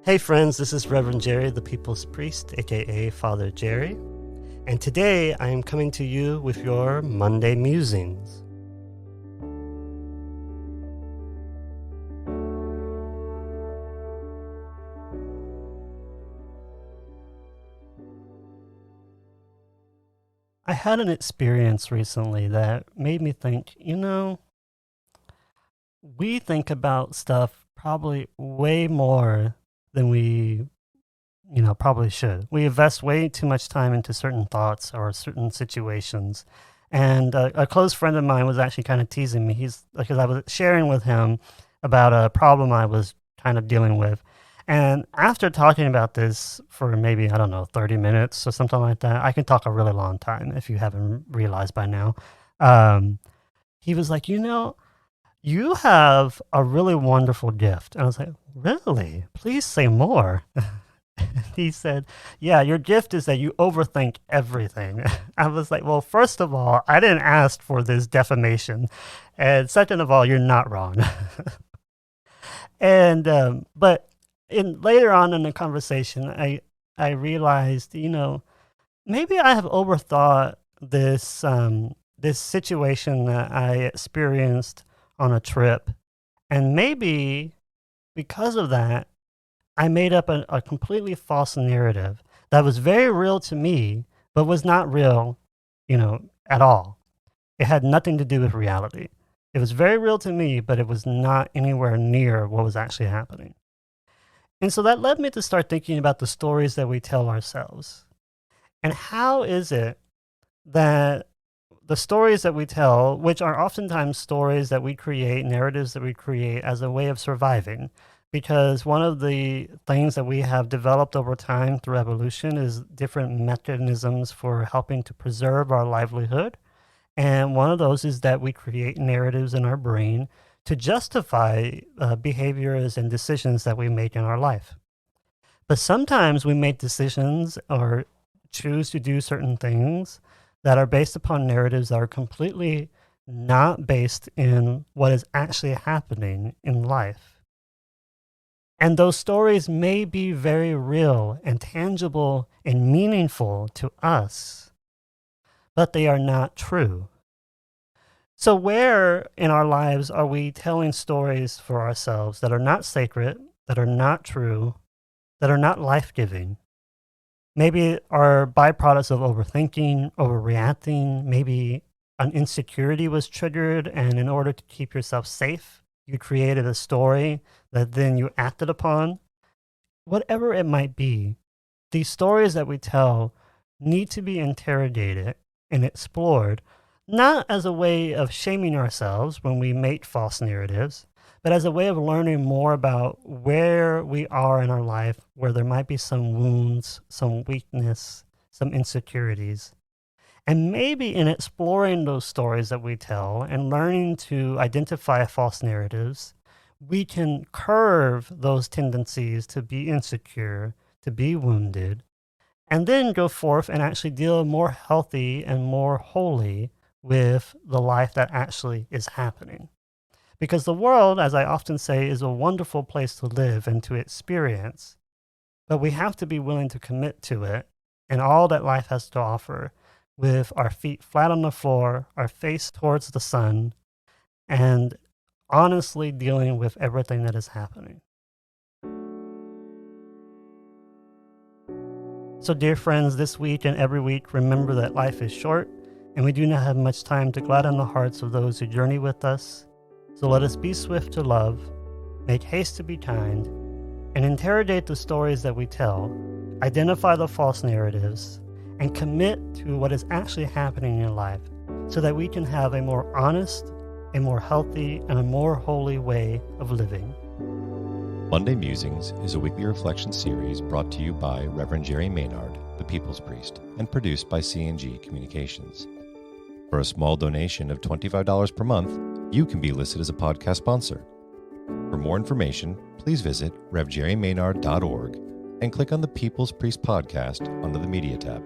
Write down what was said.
Hey friends, this is Reverend Jerry, the People's Priest, aka Father Jerry, and today I am coming to you with your Monday Musings. I had an experience recently that made me think, we think about stuff probably way more than we probably should. We invest way too much time into certain thoughts or certain situations. And a close friend of mine was actually kind of teasing me. Because I was sharing with him about a problem I was kind of dealing with. And after talking about this for maybe, 30 minutes or something like that, I can talk a really long time if you haven't realized by now. He was like, you have a really wonderful gift. And I was like, really? Please say more. He said, yeah, your gift is that you overthink everything. I was like, well, first of all, I didn't ask for this defamation. And second of all, you're not wrong. But later on in the conversation, I realized, maybe I have overthought this situation that I experienced on a trip. And maybe because of that, I made up a completely false narrative that was very real to me, but was not real, at all. It had nothing to do with reality. It was very real to me, but it was not anywhere near what was actually happening. And so that led me to start thinking about the stories that we tell ourselves. And how is it that the stories that we tell, which are oftentimes stories that we create, narratives that we create as a way of surviving, because one of the things that we have developed over time through evolution is different mechanisms for helping to preserve our livelihood. And one of those is that we create narratives in our brain to justify behaviors and decisions that we make in our life. But sometimes we make decisions or choose to do certain things that are based upon narratives that are completely not based in what is actually happening in life. And those stories may be very real and tangible and meaningful to us, but they are not true. So where in our lives are we telling stories for ourselves that are not sacred, that are not true, that are not life-giving? Maybe are byproducts of overthinking, overreacting. Maybe an insecurity was triggered, and in order to keep yourself safe, you created a story that then you acted upon. Whatever it might be, these stories that we tell need to be interrogated and explored, not as a way of shaming ourselves when we make false narratives, but as a way of learning more about where we are in our life, where there might be some wounds, some weakness, some insecurities. And maybe in exploring those stories that we tell and learning to identify false narratives, we can curve those tendencies to be insecure, to be wounded, and then go forth and actually deal more healthy and more wholly with the life that actually is happening. Because the world, as I often say, is a wonderful place to live and to experience, but we have to be willing to commit to it and all that life has to offer, with our feet flat on the floor, our face towards the sun, and honestly dealing with everything that is happening. So dear friends, this week and every week, remember that life is short, and we do not have much time to gladden the hearts of those who journey with us. So let us be swift to love, make haste to be kind, and interrogate the stories that we tell, identify the false narratives, and commit to what is actually happening in your life so that we can have a more honest, a more healthy, and a more holy way of living. Monday Musings is a weekly reflection series brought to you by Reverend Jerry Maynard, the People's Priest, and produced by C&G Communications. For a small donation of $25 per month, you can be listed as a podcast sponsor. For more information, please visit revjerrymaynard.org and click on the People's Priest podcast under the Media tab.